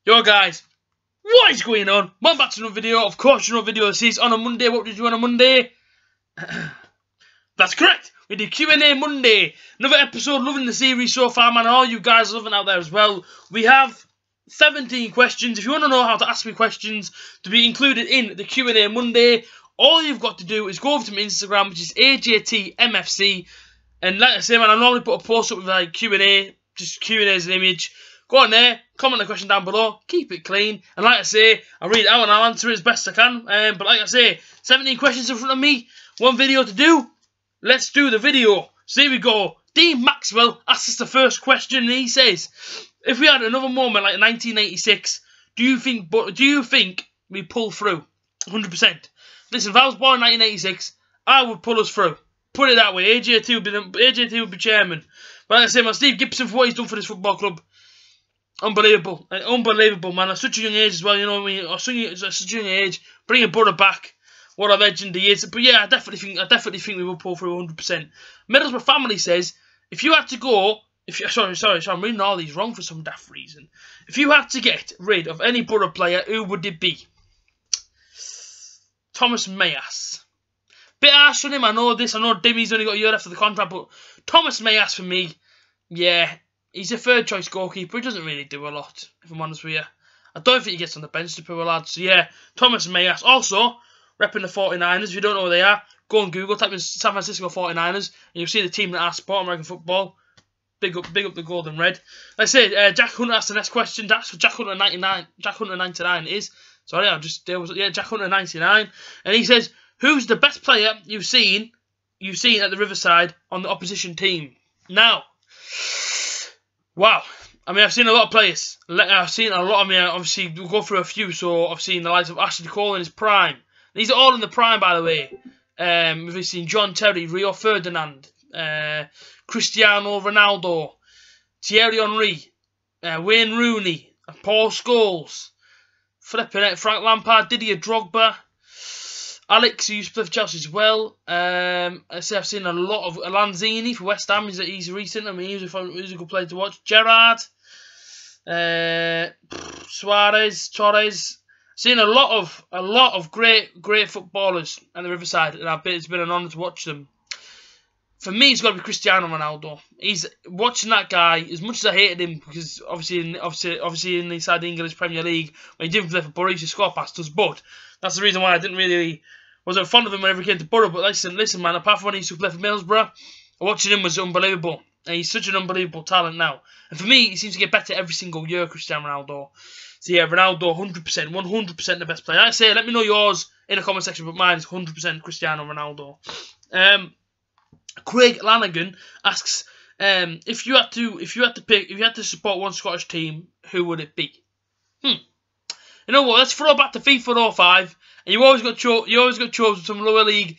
Yo guys, what is going on? Welcome back to another video. Of course, another video. This is on a Monday. What did you do on a Monday? That's correct. We do Q&A Monday. Another episode. Loving the series so far, man. All you guys are loving out there as well. We have 17 questions. If you want to know how to ask me questions to be included in the Q&A Monday, all you've got to do is go over to my Instagram, which is A.J.T. MFC. And like I say, man, I normally put a post up with like Q&A, just Q&A as an image. Go on there, comment the question down below, keep it clean, and like I say, I'll read it out and I'll answer it as best I can. But like I say, 17 questions in front of me, one video to do. Let's do the video. So here we go. Dean Maxwell asks us the first question, and he says, if we had another moment like 1986, do you think we pull through? 100%. Listen, if I was born in 1986, I would pull us through. Put it that way. A.J.T. would be chairman. But like I say, man, Steve Gibson, for what he's done for this football club, unbelievable. Unbelievable, man. At such a young age as well, you know what I mean? At such a young age, bring your brother back. What a legend he is. But yeah, I definitely think we will pull through 100%. Middlesbrough family says, if you had to go, sorry, I'm reading all these wrong for some daft reason. If you had to get rid of any Borough player, who would it be? Thomas Mayas. Bit harsh on him, I know this. I know Dimmy's only got a year left of the contract, but Thomas Mayas for me, yeah, he's a third choice goalkeeper. He doesn't really do a lot, if I'm honest with you. I don't think he gets on the bench to poor lads. So yeah, Thomas Mayas. Also, repping the 49ers. If you don't know who they are, go on Google, type in San Francisco 49ers, and you'll see the team that I support American football. Big up the gold and red. Like I said, Jack Hunter asked the next question. That's for Jack Hunter 99. Jack Hunter 99 it is. Sorry, Jack Hunter 99, and he says, who's the best player you've seen at the Riverside on the opposition team? Now, wow. I mean, I've seen a lot of players. I've seen a lot of me. Obviously, we'll go through a few. So I've seen the likes of Ashley Cole in his prime. These are all in the prime, by the way. We've seen John Terry, Rio Ferdinand, Cristiano Ronaldo, Thierry Henry, Wayne Rooney, Paul Scholes, Frank Lampard, Didier Drogba, Alex, who used to play for Chelsea as well. I've seen a lot of Lanzini for West Ham. He's recent. I mean, he's a good player to watch. Gerrard, Suarez, Torres. Seen a lot of great footballers at the Riverside, and it's been an honour to watch them. For me, it's got to be Cristiano Ronaldo. He's watching that guy. As much as I hated him, because obviously in the English Premier League, when he didn't play for Borough, he used to score past us. But that's the reason why I wasn't fond of him whenever he came to Borough. But listen, man. Apart from when he used to play for Middlesbrough, watching him was unbelievable. And he's such an unbelievable talent now. And for me, he seems to get better every single year, Cristiano Ronaldo. So yeah, Ronaldo, 100% the best player. Like I say, let me know yours in the comment section. But mine is 100% Cristiano Ronaldo. Craig Lanigan asks, if you had to support one Scottish team, who would it be? You know what? Let's throw back to FIFA 05, and you always got chosen some lower league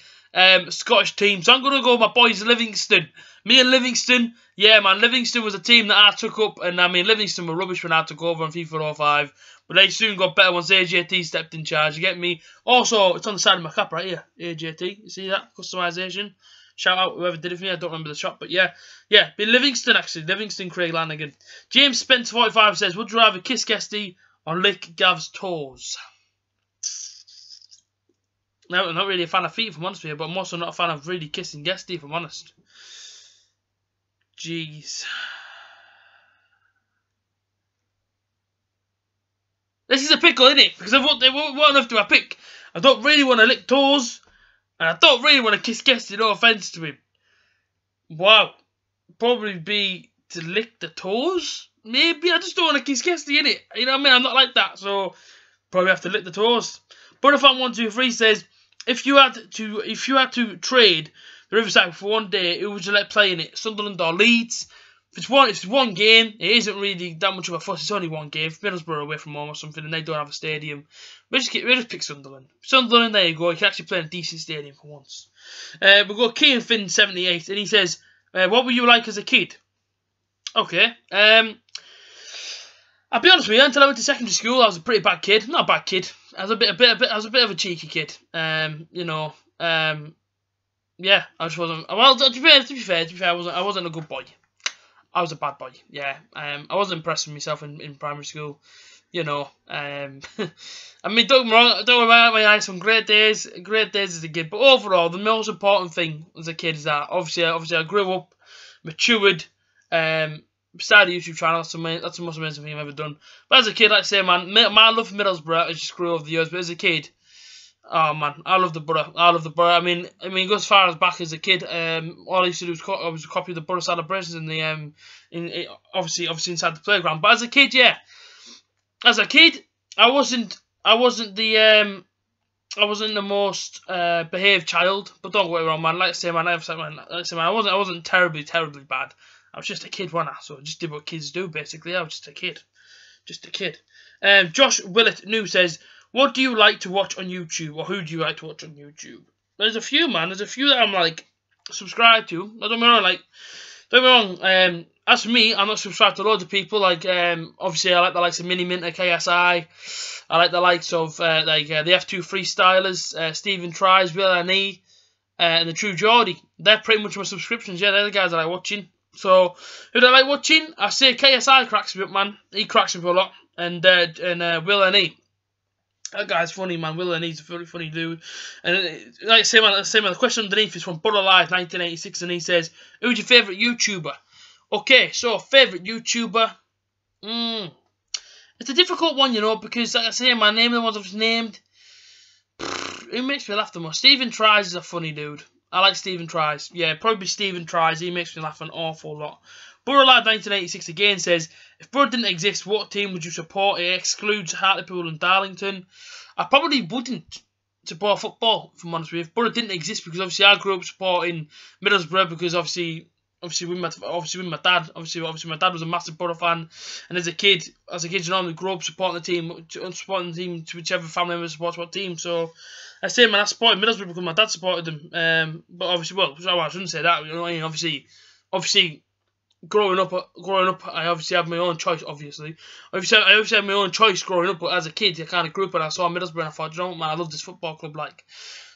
Scottish team. So I'm gonna go with my boys Livingston. Me and Livingston, yeah, man. Livingston was a team that I took up, and I mean Livingston were rubbish when I took over on FIFA 05, but they soon got better once A.J.T. stepped in charge. You get me? Also, it's on the side of my cap right here. A.J.T. You see that customization? Shout out whoever did it for me. I don't remember the shop, but yeah, be Livingston actually. Livingston, Craig Lanigan. James Spence 45 says, would you rather kiss Guesty or lick Gav's toes? No, I'm not really a fan of feet, if I'm honest with you, but I'm also not a fan of really kissing Guesty, if I'm honest. Jeez. This is a pickle, isn't it? Because what on earth do I pick? I don't really want to lick toes, and I don't really want to kiss Guesty, no offence to him. Wow. Probably be to lick the toes? Maybe. I just don't want to kiss Guesty, innit? You know what I mean? I'm not like that, so probably have to lick the toes. Butterfan123 says, if you had to trade the Riverside for one day, who would you let play in it? Sunderland or Leeds? If it's one game, it isn't really that much of a fuss. It's only one game. If Middlesbrough are away from home or something and they don't have a stadium, we'll just pick Sunderland. Sunderland, there you go. You can actually play in a decent stadium for once. We'll go Kean Finn 78, and he says, what were you like as a kid? Okay. I'll be honest with you. Until I went to secondary school, I was a pretty bad kid. Not a bad kid. I was a bit of a cheeky kid. You know. Yeah, I just wasn't. Well, to be fair, I wasn't a good boy. I was a bad boy. Yeah. I wasn't impressed with myself in primary school. you know. I mean, don't get me wrong, I had some great days as a kid, but overall, the most important thing as a kid is that obviously I grew up, matured, started a YouTube channel. That's the most amazing thing I've ever done. But as a kid, like I say, man, my love for Middlesbrough has just grew over the years. But as a kid, oh man, I love the Borough. I mean, it goes as far as back as a kid. All I used to do was copy the Borough celebrations in the obviously inside the playground. But as a kid, yeah, I wasn't the most behaved child. But don't get me wrong, man. Like I say, man, I wasn't terribly bad. I was just a kid, wasn't I? So I just did what kids do, basically. I was just a kid. Josh Willett New says, what do you like to watch on YouTube, or who do you like to watch on YouTube? There's a few, man. There's a few that I'm, like, subscribed to. Don't get me wrong, as for me, I'm not subscribed to loads of people. Like, obviously, I like the likes of Mini Minter, KSI. I like the likes of, the F2 Freestylers, Stephen Tries, Will and E, and the True Geordie. They're pretty much my subscriptions. Yeah, they're the guys I like watching. So, who do I like watching? I say KSI cracks me up, man. He cracks me up a lot. And Will and E. That guy's funny, man. Will and E's a very funny dude. And like I say, man, the question underneath is from Borough Live 1986, and he says, who's your favourite YouTuber? Okay, so favourite YouTuber. It's a difficult one, you know, because like I say, my name the ones I've named. Who makes me laugh the most? Stephen Tries is a funny dude. I like Stephen Tries. Yeah, probably Stephen Tries. He makes me laugh an awful lot. Borough Live 1986 again says, if Borough didn't exist, what team would you support? It excludes Hartlepool and Darlington. I probably wouldn't support football, if I'm honest with you. If Borough didn't exist, because obviously I grew up supporting Middlesbrough, because obviously with my dad. Obviously my dad was a massive Borough fan, and as a kid, you normally grow up supporting the team to whichever family member supports what team. So I say, man, I supported Middlesbrough because my dad supported them. But obviously, well, I shouldn't say that. You know, I mean, obviously. Growing up, I obviously had my own choice. I obviously had my own choice growing up. But as a kid, I kind of grew up and I saw Middlesbrough and I thought, you know what, man, I love this football club. Like,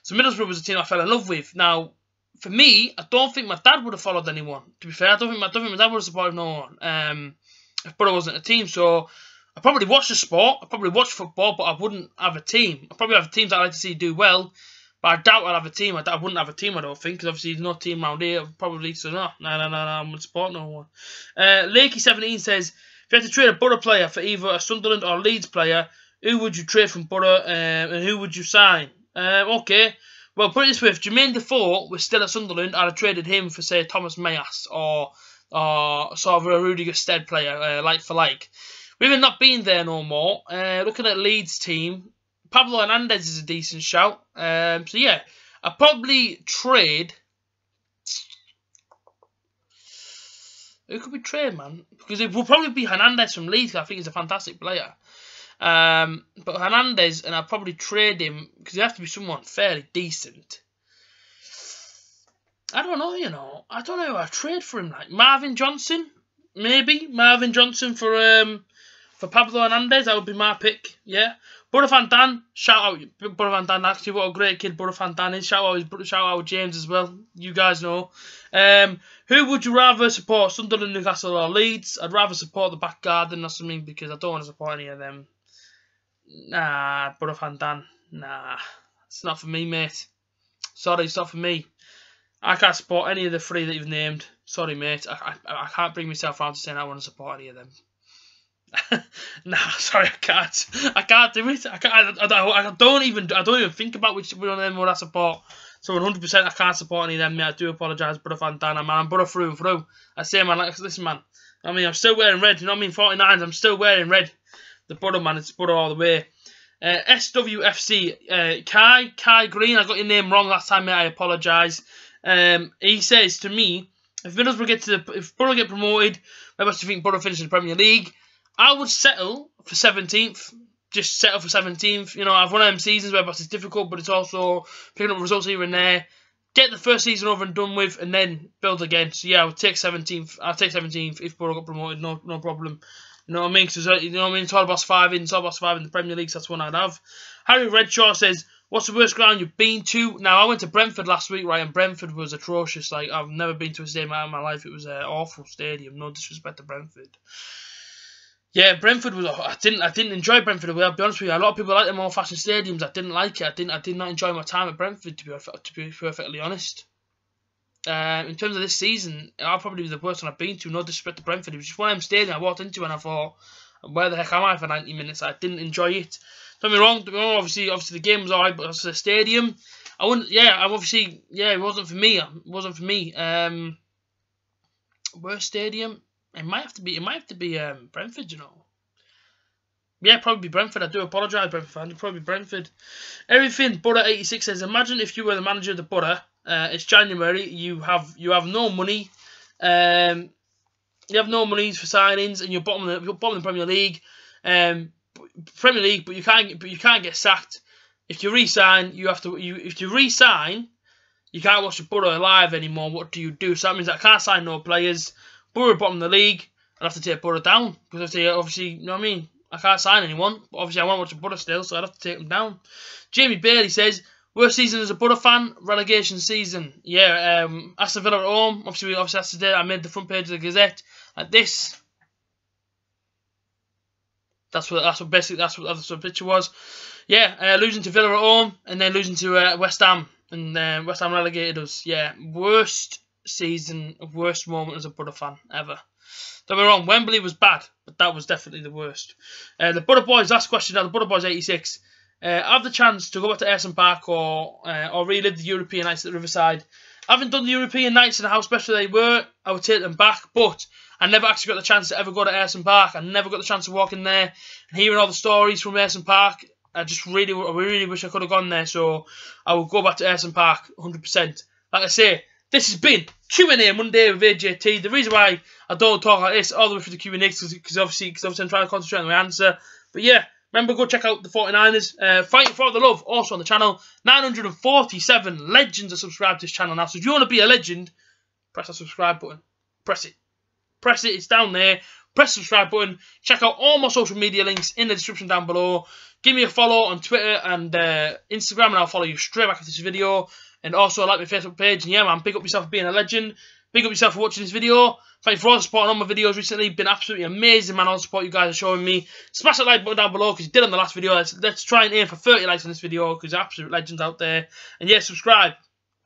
so Middlesbrough was a team I fell in love with. Now, for me, I don't think my dad would have followed anyone. To be fair, I don't think my dad would have supported no one. If Borough wasn't a team, so I probably watch the sport. I probably watch football, but I wouldn't have a team. I probably have teams that I like to see do well. But I doubt I'd have a team. I wouldn't have a team, I don't think, because obviously there's no team around here, probably, so no, I wouldn't support no one. Lakey17 says, if you had to trade a Borough player for either a Sunderland or Leeds player, who would you trade from Borough, and who would you sign? Okay, well, put it this way, if Jermaine Defoe was still at Sunderland, I'd have traded him for, say, Thomas Mayas, or sort of a Rudiger Stead player, like for like. With him not being there no more, looking at Leeds' team, Pablo Hernandez is a decent shout. So yeah, I'd probably trade. Who could we trade, man? Because it will probably be Hernandez from Leeds. I think he's a fantastic player. But Hernandez, and I'd probably trade him because he has to be someone fairly decent. I don't know, you know. I don't know who I'd trade for him. Like Marvin Johnson, maybe Marvin Johnson for Pablo Hernandez. That would be my pick. Yeah. Borough Van Dan, shout out Borough Van Dan. Actually, what a great kid Borough Van Dan is. Shout out James as well. You guys know. Who would you rather support, Sunderland, Newcastle, or Leeds? I'd rather support the back garden or something because I don't want to support any of them. Nah, Borough Van Dan. Nah, it's not for me, mate. Sorry, it's not for me. I can't support any of the three that you've named. Sorry, mate. I can't bring myself around to saying I want to support any of them. Nah, sorry, I can't do it. I don't even think about which one of them would I support. So 100% I can't support any of them. Mate, I do apologise, Borough Van Dan, man. I'm Borough through and through. I say, man, like, listen, man. I mean, I'm still wearing red. You know what I mean? 49s. I'm still wearing red. The Borough, man. It's Borough all the way. SWFC Kai Green. I got your name wrong last time, mate. I apologise. He says to me, if Borough get promoted, maybe do you think Borough finish in the Premier League? I would settle for 17th. Just settle for 17th. You know, I've one of them seasons where it's difficult, but it's also picking up results here and there. Get the first season over and done with, and then build again. So yeah, I would take 17th. I'll take 17th if Borough got promoted. No problem. You know what I mean? Cause, you know what I mean? It's all about surviving. It's all about surviving the Premier League. So that's one I'd have. Harry Redshaw says, "What's the worst ground you've been to?" Now I went to Brentford last week, right? And Brentford was atrocious. Like I've never been to a stadium in my life. It was an awful stadium. No disrespect to Brentford. Yeah, Brentford was. I didn't enjoy Brentford. I'll be honest with you. A lot of people like them old-fashioned stadiums. I didn't like it. I did not enjoy my time at Brentford. To be perfectly honest. In terms of this season, I'll probably be the worst one I've been to. No disrespect to Brentford. It was just one of them stadiums I walked into and I thought, where the heck am I for 90 minutes? I didn't enjoy it. Don't get me wrong. Obviously the game was alright, but it's a stadium. I wouldn't. Yeah, it wasn't for me. It wasn't for me. Worst stadium. It might have to be Brentford, you know. Yeah, probably Brentford. I do apologise, Brentford fan. It'd probably Brentford. Everything Butter86 says. Imagine if you were the manager of the Butter. It's January. You have no money. You have no money for signings, and you're bottom of the Premier League. But you can't get sacked. If you re-sign, if you re-sign, you can't watch the Borough live anymore. What do you do? So that means I can't sign no players. Borough bottom of the league. I'd have to take Borough down because obviously, you know what I mean. I can't sign anyone. But obviously, I want to watch the Borough still, so I'd have to take them down. Jamie Bailey says, worst season as a Borough fan, relegation season. Yeah, Aston Villa at home. Obviously yesterday I made the front page of the Gazette like this. That's what the picture was. Yeah, losing to Villa at home and then losing to West Ham, and West Ham relegated us. Yeah, worst season, worst moment as a Borough fan ever. Don't get me wrong, Wembley was bad, but that was definitely the worst. The Borough Boys, last question now, the Borough Boys 86. Have the chance to go back to Ayresome Park or relive the European nights at the Riverside. I haven't done the European nights and how special they were. I would take them back, but I never actually got the chance to ever go to Ayresome Park. I never got the chance to walk in there and hearing all the stories from Ayresome Park. I really wish I could have gone there, so I will go back to Ayresome Park 100%. Like I say, this has been Q&A Monday with A.J.T. The reason why I don't talk like this all the way through the Q&A is because obviously I'm trying to concentrate on my answer. But yeah, remember, go check out the 49ers. Fighting for the Love, also on the channel. 947 legends are subscribed to this channel now. So if you want to be a legend, press that subscribe button. Press it. Press it. It's down there. Press the subscribe button. Check out all my social media links in the description down below. Give me a follow on Twitter and Instagram, and I'll follow you straight back after this video. And also like my Facebook page. And yeah, man, pick up yourself for being a legend. Pick up yourself for watching this video. Thank you for all the support on my videos recently. Been absolutely amazing, man. All the support you guys are showing me. Smash that like button down below because you did on the last video. Let's try and aim for 30 likes on this video because absolute legends out there. And yeah, subscribe.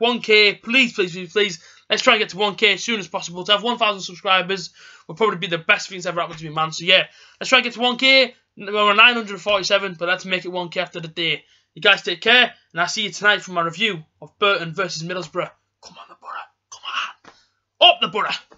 1K, please, please, please, please. Let's try and get to 1K as soon as possible. To have 1,000 subscribers will probably be the best thing that's ever happened to me, man. So yeah, let's try and get to 1K. We're 947, but let's make it 1K after the day. You guys take care, and I'll see you tonight for my review of Burton versus Middlesbrough. Come on, the Borough. Come on. Up the Borough.